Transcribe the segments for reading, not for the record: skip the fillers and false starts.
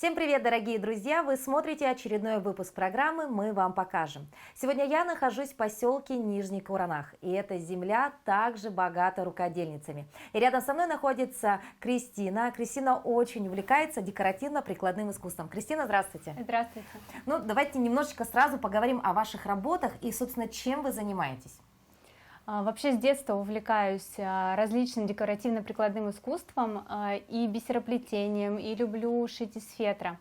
Всем привет, дорогие друзья! Вы смотрите очередной выпуск программы «Мы вам покажем». Сегодня я нахожусь в поселке Нижний Куранах, и эта земля также богата рукодельницами. И рядом со мной находится Кристина. Кристина очень увлекается декоративно-прикладным искусством. Кристина, здравствуйте! Здравствуйте! Ну, давайте немножечко сразу поговорим о ваших работах и, собственно, чем вы занимаетесь. Вообще с детства увлекаюсь различным декоративно-прикладным искусством и бисероплетением, и люблю шить из фетра.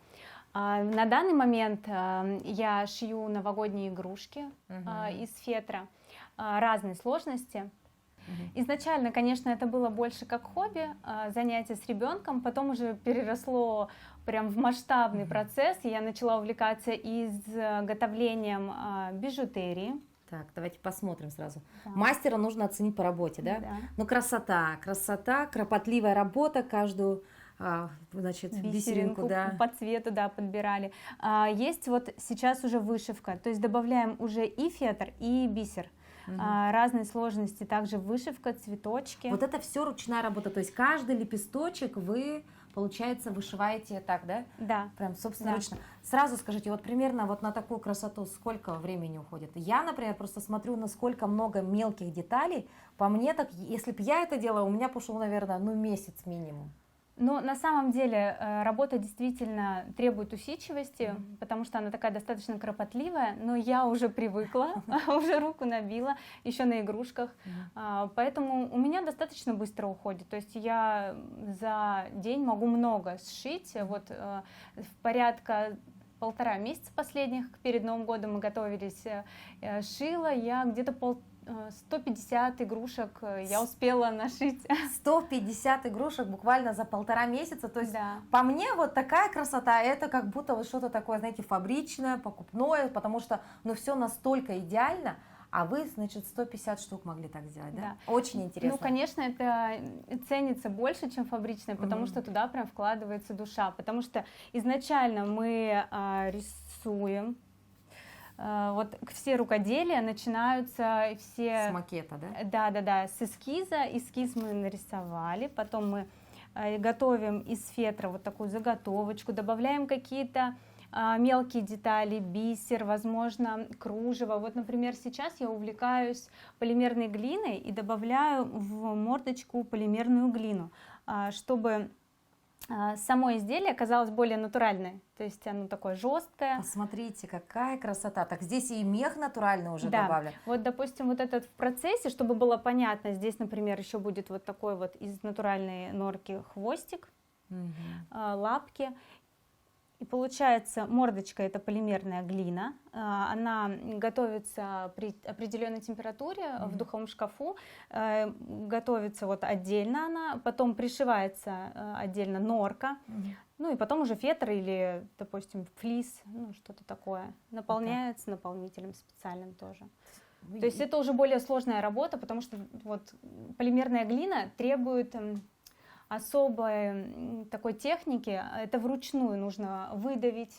На данный момент я шью новогодние игрушки из фетра разной сложности. Изначально, конечно, это было больше как хобби, занятие с ребенком, потом уже переросло прям в масштабный процесс, и я начала увлекаться изготовлением бижутерии. Так, давайте посмотрим сразу. Да. Мастера нужно оценить по работе, да? Да. Ну, красота, кропотливая работа, каждую, значит, бисеринку, да. По цвету, да, подбирали. Есть вот сейчас уже вышивка, то есть добавляем уже и фетр, и бисер. Разные сложности, также вышивка, цветочки. Вот это все ручная работа, то есть каждый лепесточек вы, получается, вышиваете так, да? Да. Прям собственноручно. Да. Сразу скажите, вот примерно вот на такую красоту сколько времени уходит? Я, например, просто смотрю, насколько много мелких деталей. По мне так, если бы я это делала, у меня пошел, наверное, ну месяц минимум. Но на самом деле работа действительно требует усидчивости, потому что она такая достаточно кропотливая, но я уже привыкла, уже руку набила, еще на игрушках, поэтому у меня достаточно быстро уходит, то есть я за день могу много сшить, вот в порядка 1,5 месяца последних, перед Новым годом мы готовились, шила я где-то 150 игрушек я успела нашить. 150 игрушек буквально за 1,5 месяца. То есть да. По мне вот такая красота, это как будто вот что-то такое, знаете, фабричное, покупное, потому что ну все настолько идеально, а вы, значит, 150 штук могли так сделать, да? Да. Очень интересно. Ну, конечно, это ценится больше, чем фабричное, потому что туда прям вкладывается душа, потому что изначально мы рисуем. Вот все рукоделия начинаются все... С макета, да? Да, с эскиза. Эскиз мы нарисовали, потом мы готовим из фетра вот такую заготовочку, добавляем какие-то мелкие детали, бисер, возможно, кружево. Вот, например, сейчас я увлекаюсь полимерной глиной и добавляю в мордочку полимерную глину, чтобы само изделие оказалось более натуральное, то есть оно такое жесткое. Посмотрите, какая красота. Так здесь и мех натуральный уже да. добавлен. Вот, допустим, вот этот в процессе, чтобы было понятно, здесь, например, еще будет вот такой вот из натуральной норки хвостик, лапки. И получается, мордочка — это полимерная глина, она готовится при определенной температуре в духовом шкафу, готовится вот отдельно она, потом пришивается отдельно норка, ну и потом уже фетр или, допустим, флис, ну что-то такое, наполняется наполнителем специальным тоже. То есть это уже более сложная работа, потому что вот полимерная глина требует особой такой техники, это вручную нужно выдавить,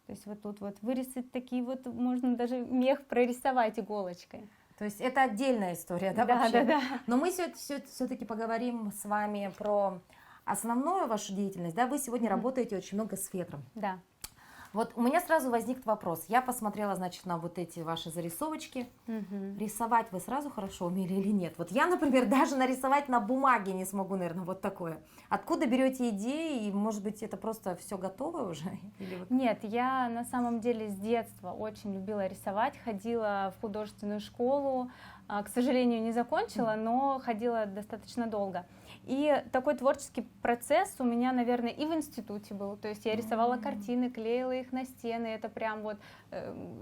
то есть вот тут вот вырезать такие вот, можно даже мех прорисовать иголочкой. То есть это отдельная история, да, вообще? Да. Но мы все-таки поговорим с вами про основную вашу деятельность, да, вы сегодня работаете очень много с фетром. Да. Вот у меня сразу возник вопрос. Я посмотрела, значит, на вот эти ваши зарисовочки. Рисовать вы сразу хорошо умели или нет? Вот я, например, даже нарисовать на бумаге не смогу, наверное, вот такое. Откуда берете идеи? И, может быть, это просто все готово уже? Или вот... Нет, я на самом деле с детства очень любила рисовать, ходила в художественную школу, к сожалению, не закончила, но ходила достаточно долго. И такой творческий процесс у меня, наверное, и в институте был. То есть я рисовала картины, клеила их на стены. Это прям вот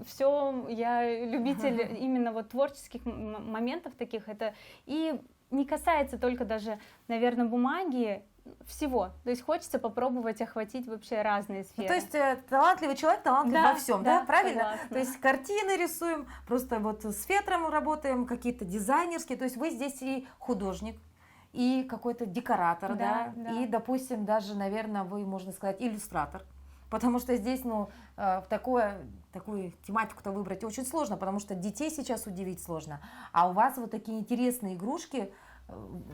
все. Я любитель именно вот творческих моментов таких. Это и не касается только даже, наверное, бумаги. Всего. То есть хочется попробовать охватить вообще разные сферы. Ну, то есть талантливый человек талантлив во всем, да? Правильно? Согласна. То есть картины рисуем, просто вот с фетром работаем, какие-то дизайнерские. То есть вы здесь и художник, и какой-то декоратор, да? И, допустим, даже, наверное, вы, можно сказать, иллюстратор. Потому что здесь, ну, такую тематику-то выбрать очень сложно, потому что детей сейчас удивить сложно. А у вас вот такие интересные игрушки,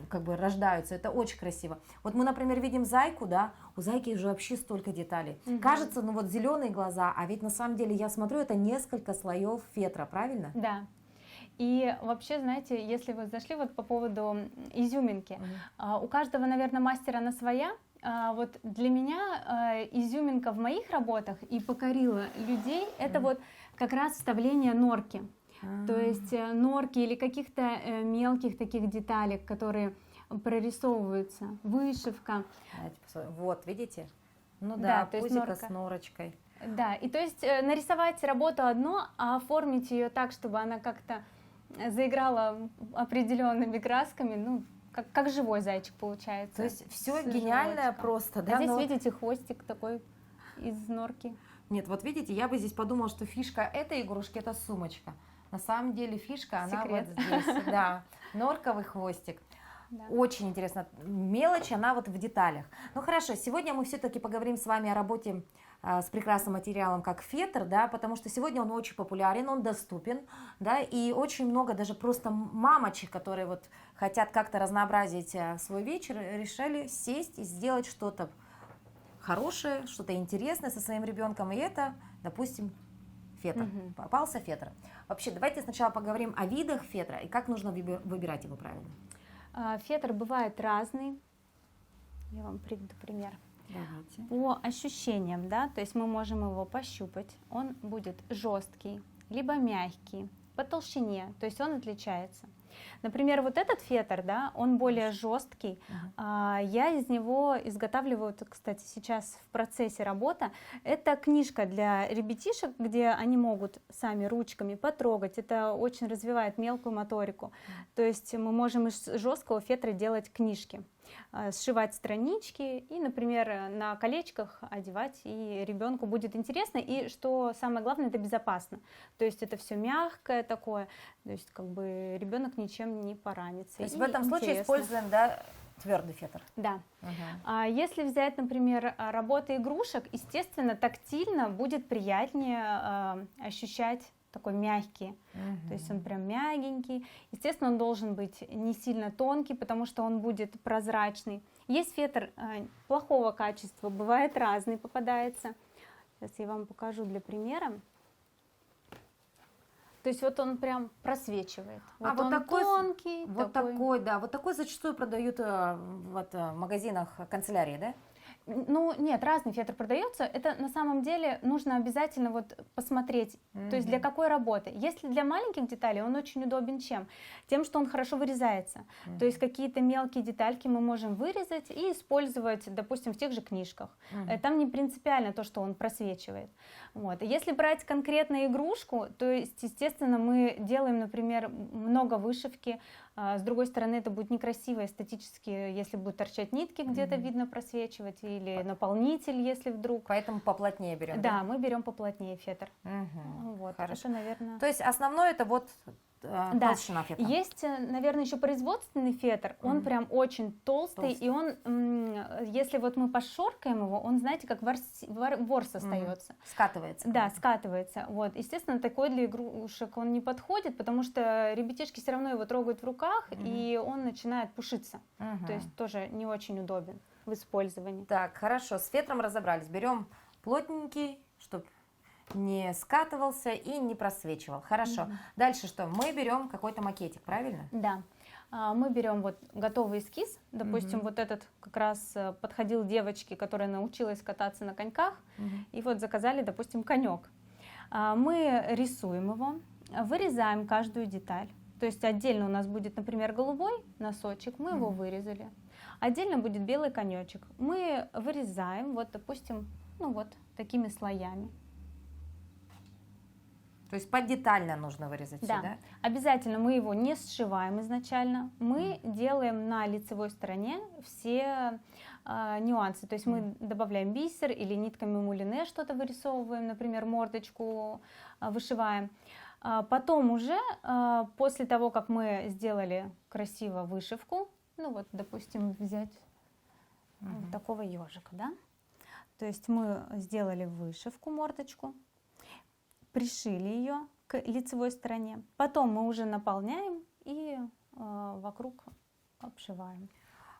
как бы рождаются. Это очень красиво. Вот мы, например, видим зайку, да, у зайки уже вообще столько деталей. Кажется, ну вот зеленые глаза, а ведь на самом деле я смотрю, это несколько слоев фетра, правильно? Да. И вообще, знаете, если вы зашли вот по поводу изюминки, у каждого, наверное, мастера она своя. Вот для меня изюминка в моих работах и покорила людей, это вот как раз вставление норки. То есть норки или каких-то мелких таких деталек, которые прорисовываются, вышивка. Вот, видите? Ну Да, да, то есть пузико норка. с норочкой. Да, и то есть нарисовать работу одно, а оформить ее так, чтобы она как-то заиграла определенными красками, ну, как живой зайчик получается. То есть все с гениальное животиком. просто, А да? здесь, но- видите, хвостик такой из норки. Нет, вот видите, я бы здесь подумала, что фишка этой игрушки это сумочка. На самом деле фишка, она Секрет. вот здесь, да, норковый хвостик. Да. Очень интересно. Мелочь, она вот в деталях. Ну хорошо, сегодня мы все-таки поговорим с вами о работе с прекрасным материалом, как фетр, да, потому что сегодня он очень популярен, он доступен, да, и очень много даже просто мамочек, которые вот хотят как-то разнообразить свой вечер, решили сесть и сделать что-то хорошее, что-то интересное со своим ребенком, и это, допустим, фетр. Попался фетр. Вообще, давайте сначала поговорим о видах фетра и как нужно выбирать его правильно. Фетр бывает разный. Я вам приведу пример. Давайте. По ощущениям, да, то есть мы можем его пощупать. Он будет жесткий, либо мягкий, по толщине, то есть он отличается. Например, вот этот фетр, да, он более жесткий. Я из него изготавливаю, кстати, сейчас в процессе работы. Это книжка для ребятишек, где они могут сами ручками потрогать. Это очень развивает мелкую моторику. То есть мы можем из жесткого фетра делать книжки, сшивать странички и, например, на колечках одевать, и ребенку будет интересно, и что самое главное, это безопасно. То есть это все мягкое такое, то есть как бы ребенок ничем не поранится. То есть и в этом случае интересно. используем, да, твердый фетр. Да. Если взять, например, работы игрушек, естественно, тактильно будет приятнее ощущать такой мягкий, то есть он прям мягенький. Естественно, он должен быть не сильно тонкий, потому что он будет прозрачный. Есть фетр плохого качества, бывает разный, попадается. Сейчас я вам покажу для примера. То есть вот он прям просвечивает. Вот вот он такой, тонкий. вот такой, да, вот такой зачастую продают в магазинах канцелярии, да? Ну, нет, разный фетр продается. Это на самом деле нужно обязательно вот посмотреть, то есть для какой работы. Если для маленьких деталей, он очень удобен чем? Тем, что он хорошо вырезается. То есть какие-то мелкие детальки мы можем вырезать и использовать, допустим, в тех же книжках. Там не принципиально то, что он просвечивает. Вот. Если брать конкретно игрушку, то есть, естественно, мы делаем, например, много вышивки. С другой стороны, это будет некрасиво эстетически, если будут торчать нитки, где-то видно просвечивать, или наполнитель, если вдруг. Поэтому поплотнее берем. Да, мы берем поплотнее фетр. Вот, Хорошо. это, наверное... То есть основное это вот толщина фетра. Есть, наверное, еще производственный фетр, он прям очень толстый, и он, если вот мы пошоркаем его, он, знаете, как ворс остается. Скатывается. Да, скатывается. Вот. Естественно, такой для игрушек он не подходит, потому что ребятишки все равно его трогают в руках, и он начинает пушиться. То есть тоже не очень удобен в использовании. Так, хорошо, с фетром разобрались. Берем плотненький, чтобы не скатывался и не просвечивал. Хорошо. Дальше что? Мы берем какой-то макетик, правильно? Да. Мы берем вот готовый эскиз. Допустим, вот этот как раз подходил девочке, которая научилась кататься на коньках. И вот заказали, допустим, конек. Мы рисуем его, вырезаем каждую деталь. То есть отдельно у нас будет, например, голубой носочек, мы его вырезали. Отдельно будет белый конечек. Мы вырезаем, вот, допустим, ну вот такими слоями. То есть поддетально нужно вырезать Да, сюда? обязательно мы его не сшиваем изначально, мы делаем на лицевой стороне все нюансы, то есть мы добавляем бисер или нитками мулине что-то вырисовываем, например, мордочку вышиваем. Потом уже, после того, как мы сделали красиво вышивку, ну вот, допустим, взять вот такого ежика, да, то есть мы сделали вышивку, мордочку, пришили ее к лицевой стороне. Потом мы уже наполняем и вокруг обшиваем.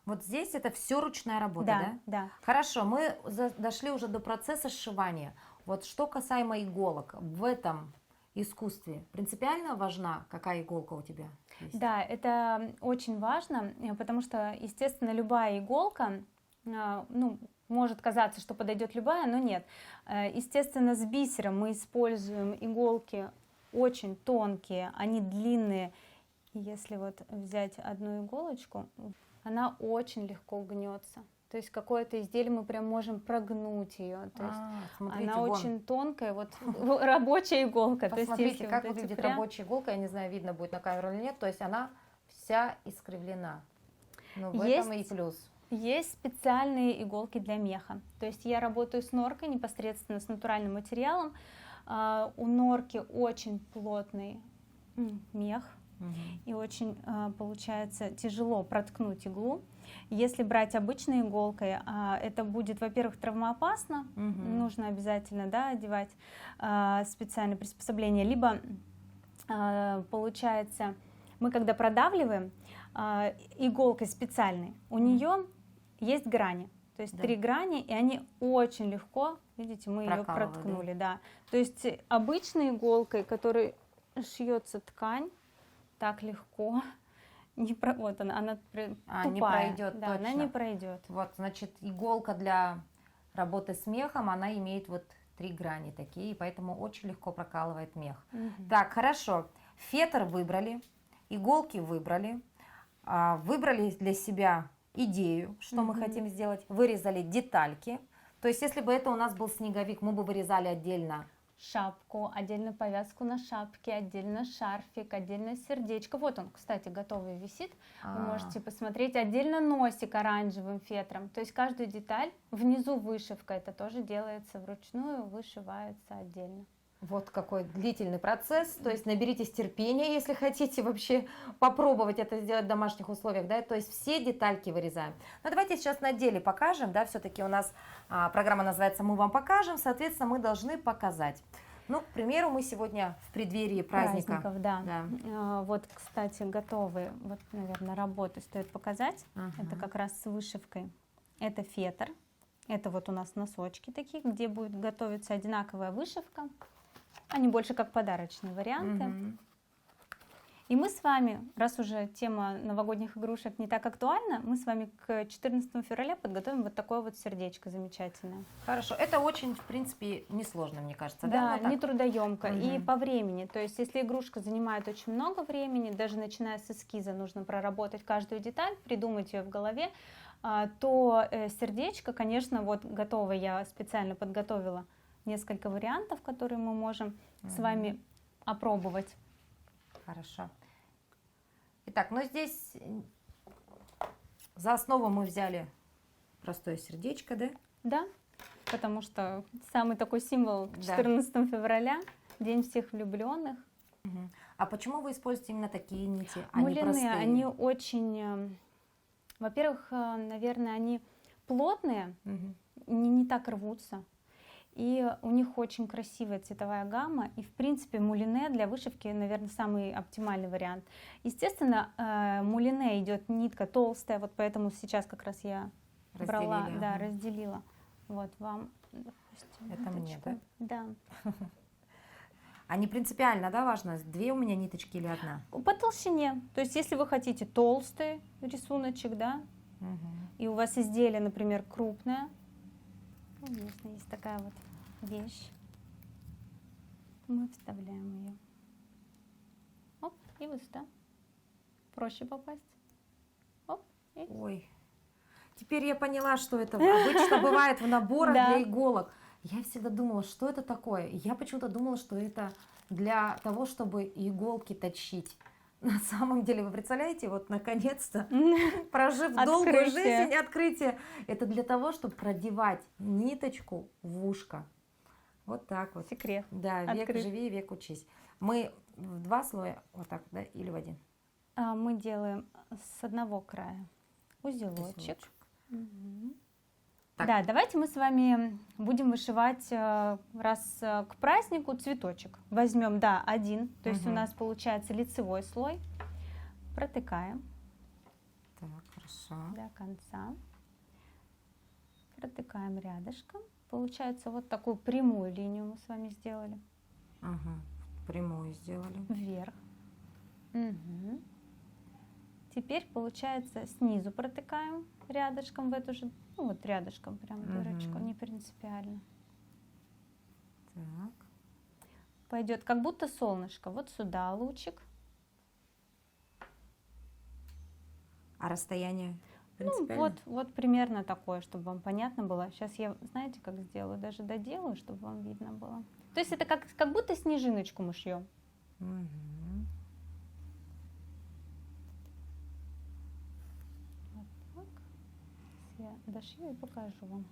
Вот здесь это все ручная работа, Да, да? да. Хорошо, мы дошли уже до процесса сшивания. Вот что касаемо иголок, в этом искусстве принципиально важна, какая иголка у тебя есть? Да, это очень важно, потому что, естественно, любая иголка, ну, может казаться, что подойдет любая, но нет. Естественно, с бисером мы используем иголки очень тонкие, они длинные. И если вот взять одну иголочку, она очень легко гнется. То есть какое-то изделие мы прям можем прогнуть ее. То есть смотрите, она вон. очень тонкая, вот рабочая иголка. То есть, Посмотрите, если как вот эти выглядит рабочая иголка, я не знаю, видно будет на камеру или нет, то есть она вся искривлена. Но в этом и плюс. Есть специальные иголки для меха. То есть я работаю с норкой непосредственно, с натуральным материалом. У норки очень плотный мех, и очень получается тяжело проткнуть иглу. Если брать обычной иголкой, это будет, во-первых, травмоопасно, нужно обязательно, да, одевать специальное приспособление, либо получается, мы когда продавливаем иголкой специальной, у нее есть грани, то есть 3 грани, и они очень легко, видите, мы ее проткнули, да. То есть обычной иголкой, которой шьется ткань, так легко вот она тупая, не пройдет, да, точно. она не пройдет. Вот, значит, иголка для работы с мехом, она имеет вот 3 грани такие, и поэтому очень легко прокалывает мех. Так, хорошо, фетр выбрали, иголки выбрали, выбрали для себя идею, что мы хотим сделать, вырезали детальки. То есть, если бы это у нас был снеговик, мы бы вырезали отдельно шапку, отдельно повязку на шапке, отдельно шарфик, отдельно сердечко. Вот он, кстати, готовый висит. Вы можете посмотреть. Отдельно носик оранжевым фетром. То есть каждую деталь, внизу вышивка, это тоже делается вручную, вышивается отдельно. Вот какой длительный процесс, то есть наберитесь терпения, если хотите вообще попробовать это сделать в домашних условиях, да, то есть все детальки вырезаем. Но давайте сейчас на деле покажем, да, все-таки у нас программа называется «Мы вам покажем», соответственно, мы должны показать. Ну, к примеру, мы сегодня в преддверии праздника. Праздников, да. Вот, кстати, готовые, вот, наверное, работы стоит показать. Это как раз с вышивкой. Это фетр, это вот у нас носочки такие, где будет готовиться одинаковая вышивка. Они больше как подарочные варианты. И мы с вами, раз уже тема новогодних игрушек не так актуальна, мы с вами к 14 февраля подготовим вот такое вот сердечко замечательное. Хорошо, это очень, в принципе, несложно, мне кажется. Да, не трудоемко и по времени. То есть, если игрушка занимает очень много времени, даже начиная с эскиза, нужно проработать каждую деталь, придумать ее в голове, то сердечко, конечно, вот готово, я специально подготовила несколько вариантов, которые мы можем с вами опробовать. Хорошо. Итак, ну здесь за основу мы взяли простое сердечко, да? Да, потому что самый такой символ 14 февраля, День всех влюбленных. А почему вы используете именно такие нити, а мулины, не простые? Они очень, во-первых, наверное, они плотные, не так рвутся. И у них очень красивая цветовая гамма. И, в принципе, мулине для вышивки, наверное, самый оптимальный вариант. Естественно, мулине идет нитка толстая, вот поэтому сейчас как раз я брала, да, разделила. Вот вам, допустим, это мне, да? Да. А не принципиально, да, важно, 2 у меня ниточки или 1? По толщине. То есть, если вы хотите толстый рисуночек, да, и у вас изделие, например, крупное, конечно, есть такая вот вещь. Мы вставляем ее. Оп, и вот сюда. Проще попасть. Оп, и... Ой, теперь я поняла, что это обычно бывает в наборах для иголок. Я всегда думала, что это такое. Я почему-то думала, что это для того, чтобы иголки точить. На самом деле, вы представляете, вот наконец-то, прожив долгую жизнь, открытие, это для того, чтобы продевать ниточку в ушко. Вот так вот. Секрет. Да, век живи, век учись. Мы в 2 слоя, вот так, да, или в 1? Мы делаем с одного края узелочек. Да, давайте мы с вами будем вышивать раз к празднику цветочек. Возьмем, да, 1, то есть у нас получается лицевой слой, протыкаем. Так. Хорошо. до конца. Протыкаем рядышком. Получается, вот такую прямую линию мы с вами сделали. Ага. Прямую сделали. Вверх. Мгм. Теперь, получается, снизу протыкаем рядышком в эту же, ну вот рядышком прям дырочку, Мгм. не принципиально. Так. Пойдет как будто солнышко. Вот сюда лучик. А расстояние Ну, принципиально? вот примерно такое, чтобы вам понятно было. Сейчас я, знаете, как сделаю? Даже доделаю, чтобы вам видно было. То есть это как будто снежиночку мы шьем. Мгм. Вот так. Сейчас я дошью и покажу вам.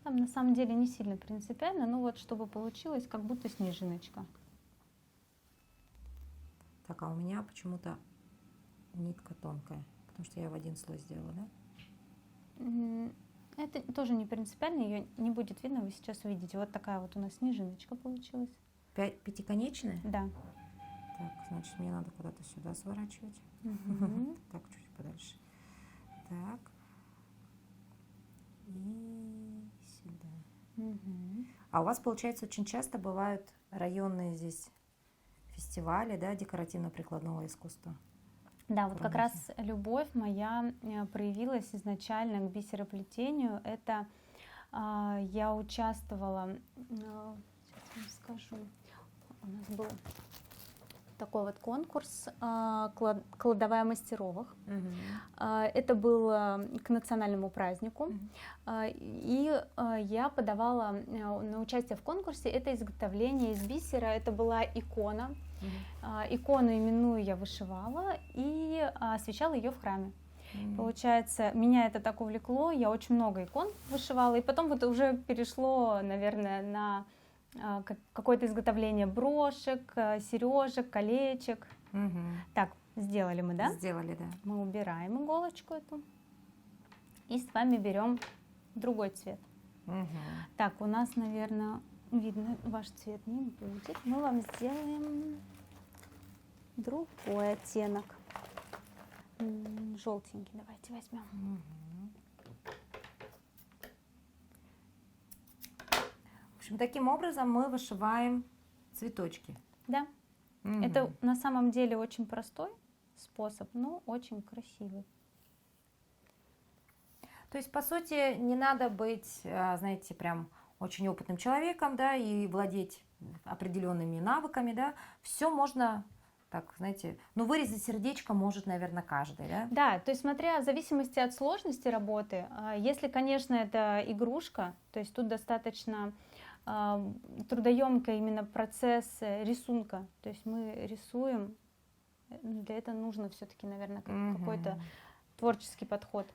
Там на самом деле не сильно принципиально, но вот чтобы получилось как будто снежиночка. Так, а у меня почему-то нитка тонкая, потому что я в один слой сделала, да? Это тоже не принципиально, ее не будет видно, вы сейчас увидите. Вот такая вот у нас снежиночка получилась. Пятиконечная? Да. Так, значит, мне надо куда-то сюда сворачивать. Мгм. Так, чуть подальше. Так. И сюда. Мгм. А у вас, получается, очень часто бывают районные здесь фестивали, да, декоративно-прикладного искусства? Да, вот как Курнахи. раз любовь моя проявилась изначально к бисероплетению. Это я участвовала, сейчас вам скажу, у нас был такой вот конкурс «Кладовая мастеровых». Мгм. Это было к национальному празднику. Мгм. И я подавала на участие в конкурсе. Это изготовление из бисера. Это была икона. Мгм. Икону именную я вышивала и освещала ее в храме. Мгм. Получается, меня это так увлекло, я очень много икон вышивала, и потом вот уже перешло, наверное, на какое-то изготовление брошек, сережек, колечек. Мгм. Так, сделали мы, да? Сделали, да. Мы убираем иголочку эту и с вами берем другой цвет. Мгм. Так, у нас, наверное, видно, ваш цвет не будет. Мы вам сделаем другой оттенок. Желтенький давайте возьмем. Мгм. В общем, таким образом мы вышиваем цветочки. Да, Мгм. это на самом деле очень простой способ, но очень красивый. То есть, по сути, не надо быть, знаете, прям очень опытным человеком, да, и владеть определенными навыками, да. Все можно, так, знаете, ну, вырезать сердечко может, наверное, каждый, да. Да, то есть смотря в зависимости от сложности работы, если, конечно, это игрушка, то есть тут достаточно трудоемкий именно процесс рисунка, то есть мы рисуем, для этого нужно все-таки, наверное, какой-то Мгм. творческий подход.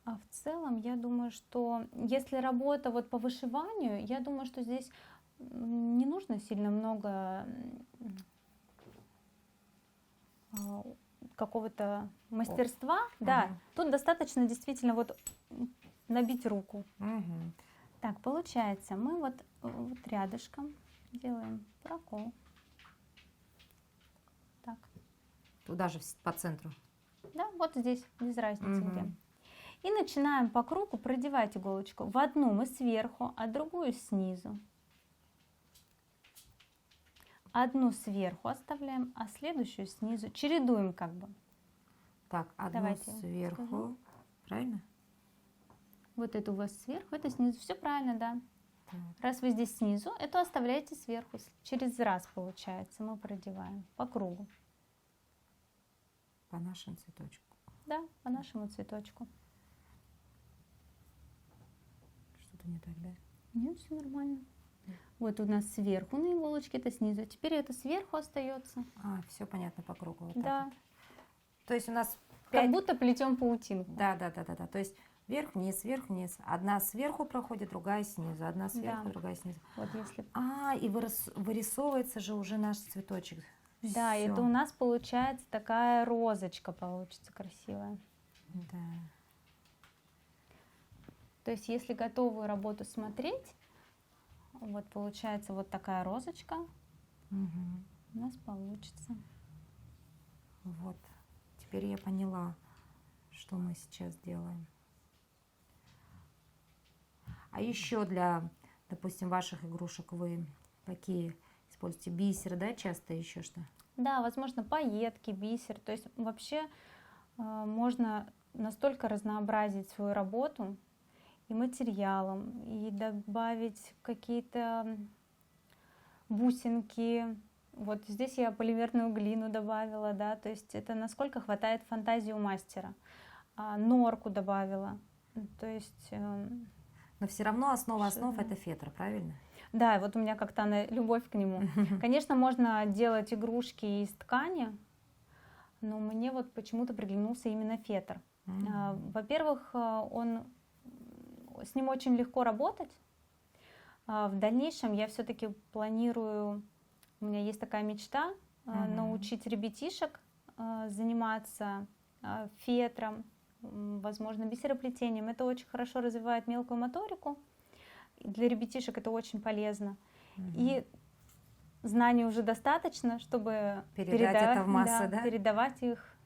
А в целом, я думаю, что если работа вот по вышиванию, я думаю, что здесь не нужно сильно много какого-то мастерства. Да, Ага. тут достаточно действительно вот набить руку. Мгм. Так, получается, мы вот рядышком делаем прокол. Так, Туда же по центру. да, вот здесь, без разницы Мгм. где. И начинаем по кругу продевать иголочку. В одну мы сверху, а другую снизу. Одну сверху оставляем, а следующую снизу. Чередуем как бы. Так, одну Давайте я сверху, скажу. правильно? Вот эту у вас сверху, это снизу. Все правильно, да. Так. Раз вы здесь снизу, эту оставляете сверху. Через раз получается мы продеваем по кругу. По нашим цветочкам. Да, по нашему цветочку. Что-то не так, да? Нет, все нормально. Вот у нас сверху на иголочке, это снизу. Теперь это сверху остается. Все понятно по кругу. Вот так Да, вот. То есть у нас как 5. будто плетем паутинку. Да. То есть вверх, вниз. Одна сверху проходит, другая снизу. Одна сверху, Да. другая снизу. Вот если. И вырисовывается же уже наш цветочек. Да, Всё. это у нас получается такая розочка получится красивая. Да. То есть если готовую работу смотреть, вот получается вот такая розочка. Мгм. у нас получится. Вот, теперь я поняла, что мы сейчас делаем. А еще для, допустим, ваших игрушек вы какие используете? Бисер, да, часто еще что? Да, возможно, пайетки, бисер. То есть вообще можно настолько разнообразить свою работу и материалом, и добавить какие-то бусинки. Вот здесь я полимерную глину добавила, да, то есть это насколько хватает фантазии у мастера. Норку добавила, то есть... Но все равно основа основ это фетр, правильно? Да, вот у меня как-то любовь к нему. Конечно, можно делать игрушки из ткани, но мне вот почему-то приглянулся именно фетр. Во-первых, с ним очень легко работать. В дальнейшем я все-таки планирую, у меня есть такая мечта, научить ребятишек заниматься фетром, возможно, бисероплетением. Это очень хорошо развивает мелкую моторику. Для ребятишек это очень полезно. И знаний уже достаточно, чтобы передать это в массы, да? передавать их.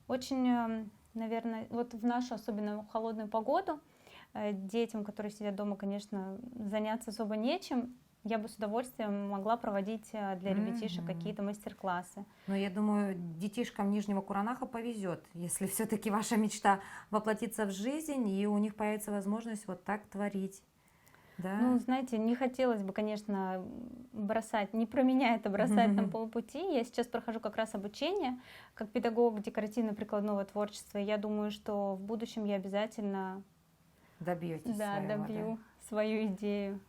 Очень, наверное, вот в нашу, особенно холодную погоду, детям, которые сидят дома, конечно, заняться особо нечем. Я бы с удовольствием могла проводить для ребятишек какие-то мастер-классы. Но я думаю, детишкам Нижнего Куранаха повезет, если все-таки ваша мечта воплотится в жизнь, и у них появится возможность вот так творить. Да? Ну, знаете, не хотелось бы, конечно, бросать, не про меня это бросать на полпути. Я сейчас прохожу как раз обучение как педагог декоративно-прикладного творчества. Я думаю, что в будущем я обязательно добьетесь добью свою идею.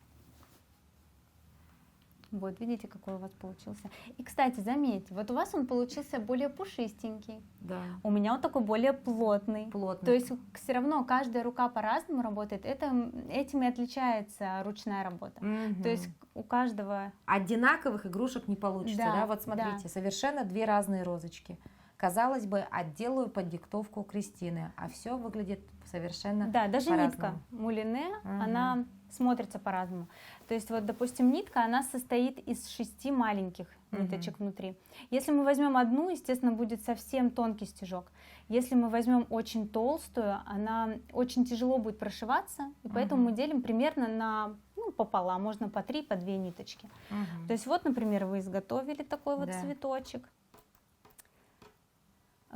Вот, видите, какой у вас получился. И, кстати, заметьте, вот у вас он получился более пушистенький. Да. У меня он такой более плотный. То есть все равно каждая рука по-разному работает. Этим и отличается ручная работа. То есть у каждого... Одинаковых игрушек не получится, да? Вот смотрите, совершенно две разные розочки. Казалось бы, отделаю под диктовку Кристины, а все выглядит совершенно Да, даже по-разному. нитка мулине, она смотрится по-разному. То есть вот, допустим, нитка, она состоит из 6 маленьких ниточек внутри. Если мы возьмем одну, естественно, будет совсем тонкий стежок. Если мы возьмем очень толстую, она очень тяжело будет прошиваться, и поэтому мы делим примерно на пополам, можно по 3, по 2 ниточки. То есть вот, например, вы изготовили такой вот цветочек.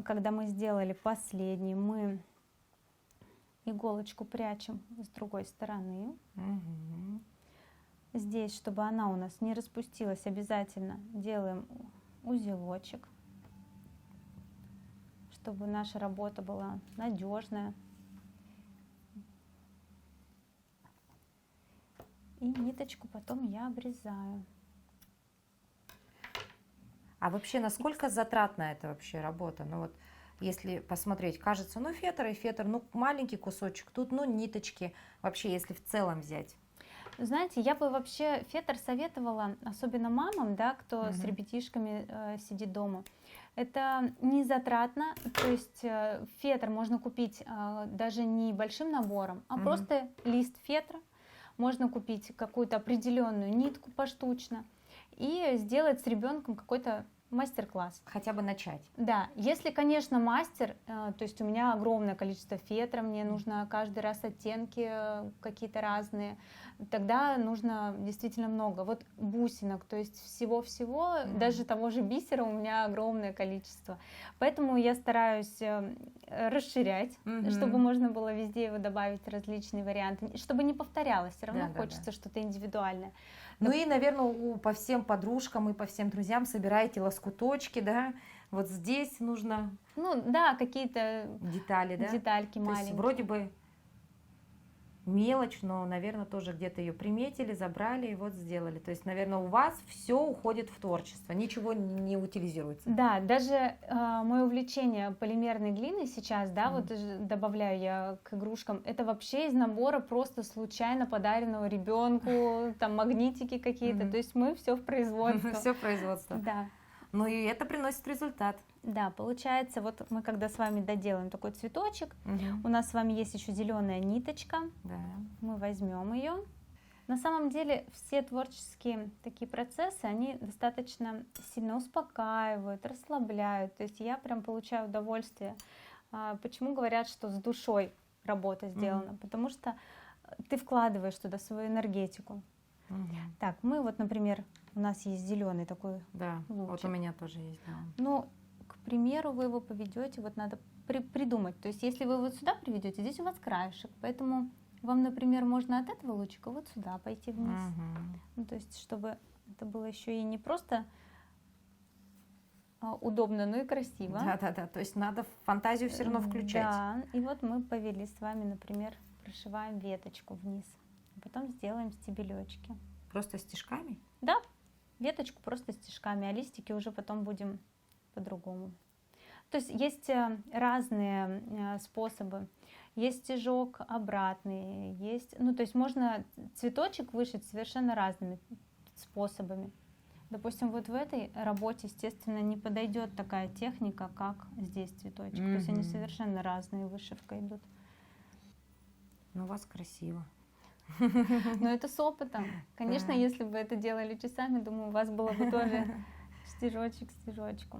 Когда мы сделали последний, мы иголочку прячем с другой стороны. Здесь, чтобы она у нас не распустилась, обязательно делаем узелочек, чтобы наша работа была надежная. И ниточку потом я обрезаю. А вообще, насколько затратна эта вообще работа? Ну вот, если посмотреть, кажется, ну фетр и фетр, ну маленький кусочек, тут, ну ниточки. Вообще, если в целом взять. Знаете, я бы вообще фетр советовала, особенно мамам, да, кто с ребятишками сидит дома. Это не затратно, то есть фетр можно купить даже не большим набором, а просто лист фетра. Можно купить какую-то определенную нитку поштучно и сделать с ребенком какой-то мастер-класс. Хотя бы начать. Да, если, конечно, мастер, то есть у меня огромное количество фетра, мне нужно каждый раз оттенки какие-то разные, тогда нужно действительно много. Вот бусинок, то есть всего-всего, даже того же бисера у меня огромное количество. Поэтому я стараюсь расширять, чтобы можно было везде его добавить различные варианты, чтобы не повторялось, все равно хочется что-то индивидуальное. Ну и, наверное, по всем подружкам и по всем друзьям собираете лоскуточки, да? Вот здесь нужно... Ну да, какие-то детали, да? Детальки маленькие. То есть вроде бы мелочь, но, наверное, тоже где-то ее приметили, забрали и вот сделали. То есть, наверное, у вас все уходит в творчество, ничего не утилизируется. Да, даже мое увлечение полимерной глиной сейчас, да, вот добавляю я к игрушкам, это вообще из набора просто случайно подаренного ребенку, там магнитики какие-то, то есть мы все в производство. Все производство. Да. Ну и это приносит результат. Да, получается, вот мы когда с вами доделаем такой цветочек, у нас с вами есть еще зеленая ниточка, мы возьмем ее. На самом деле все творческие такие процессы, они достаточно сильно успокаивают, расслабляют. То есть я прям получаю удовольствие. Почему говорят, что с душой работа сделана? Потому что ты вкладываешь туда свою энергетику. Так, мы вот, например, у нас есть зеленый такой. Да, лучик. вот у меня тоже есть. Да. Ну, к примеру, вы его поведете, вот надо придумать. То есть если вы вот сюда приведете, здесь у вас краешек, поэтому вам, например, можно от этого лучика вот сюда пойти вниз. Ну, то есть чтобы это было еще и не просто удобно, но и красиво. Да. То есть надо фантазию все равно включать. Да, и вот мы повели с вами, например, прошиваем веточку вниз, а потом сделаем стебелечки. Просто стежками? Да, веточку просто стежками, а листики уже потом будем по-другому. То есть есть разные способы. Есть стежок обратный, есть, ну то есть можно цветочек вышить совершенно разными способами. Допустим, вот в этой работе, естественно, не подойдет такая техника, как здесь цветочек. То есть они совершенно разные, вышивка идут. Ну, у вас красиво. Но это с опытом. Конечно, если бы это делали часами, думаю, у вас было бы тоже стежочек к стежочку.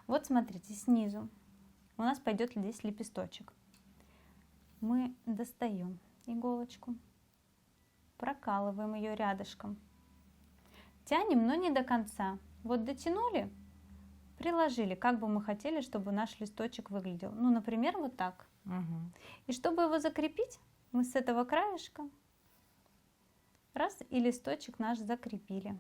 Вот смотрите, снизу у нас пойдет здесь лепесточек. Мы достаем иголочку, прокалываем ее рядышком, тянем, но не до конца. Вот дотянули, приложили, как бы мы хотели, чтобы наш листочек выглядел. Ну, например, вот так. И чтобы его закрепить, мы с этого краешка раз и листочек наш закрепили.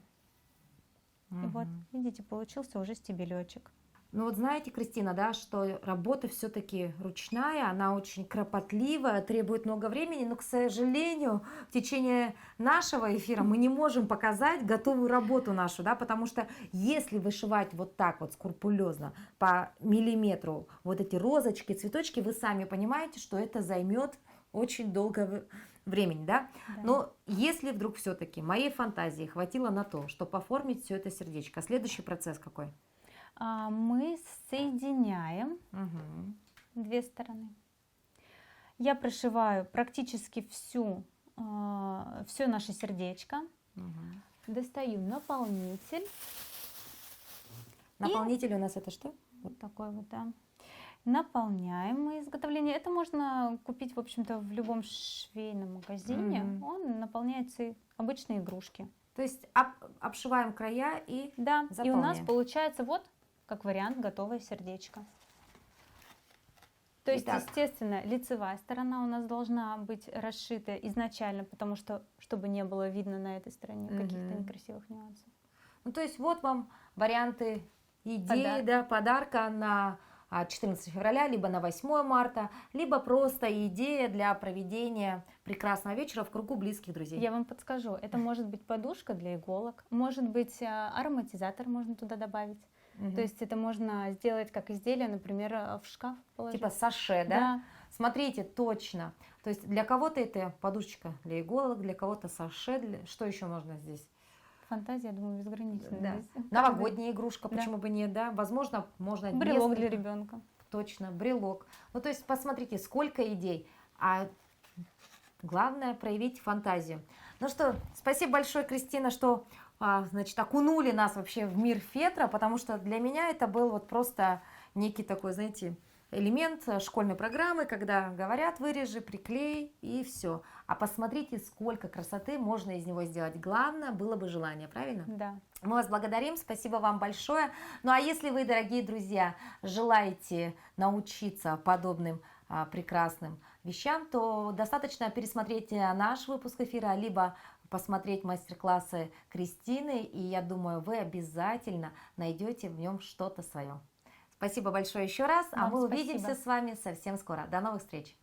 И вот, видите, получился уже стебелечек. Ну вот знаете, Кристина, да, что работа все-таки ручная, она очень кропотливая, требует много времени, но, к сожалению, в течение нашего эфира мы не можем показать готовую работу нашу, да, потому что если вышивать вот так вот скрупулезно по миллиметру вот эти розочки, цветочки, вы сами понимаете, что это займет очень долго времени, да? Но если вдруг все-таки моей фантазии хватило на то, чтобы оформить все это сердечко, следующий процесс какой? Мы соединяем две стороны. Я прошиваю практически все наше сердечко, достаю наполнитель. Наполнитель у нас это что? Вот такой вот, да. Наполняем мы изготовление. Это можно купить, в общем-то, в любом швейном магазине. Он наполняется обычные игрушки. То есть обшиваем края и да, заполняем. И у нас получается вот, как вариант, готовое сердечко. То есть, естественно, лицевая сторона у нас должна быть расшита изначально, потому что, чтобы не было видно на этой стороне каких-то некрасивых нюансов. Ну, то есть вот вам варианты идеи, да, подарка на 14 февраля, либо на 8 марта, либо просто идея для проведения прекрасного вечера в кругу близких друзей. Я вам подскажу, это может быть подушка для иголок, может быть ароматизатор можно туда добавить. То есть это можно сделать как изделие, например, в шкаф положить. Типа саше, да? Смотрите, точно. То есть для кого-то это подушечка для иголок, для кого-то саше. Что еще можно здесь? Фантазия, я думаю, безграничная. Да. Новогодняя игрушка, почему бы нет, да? Возможно, можно брелок для ребенка. Точно, брелок. Ну, то есть, посмотрите, сколько идей. А главное проявить фантазию. Ну что, спасибо большое, Кристина, что значит, окунули нас вообще в мир фетра, потому что для меня это был вот просто некий такой, знаете, элемент школьной программы, когда говорят, вырежи, приклей и все. А посмотрите, сколько красоты можно из него сделать. Главное, было бы желание, правильно? Да. Мы вас благодарим, спасибо вам большое. Ну а если вы, дорогие друзья, желаете научиться подобным прекрасным вещам, то достаточно пересмотреть наш выпуск эфира, либо посмотреть мастер-классы Кристины, и я думаю, вы обязательно найдете в нем что-то свое. Спасибо большое еще раз, а мы увидимся с вами совсем скоро. До новых встреч!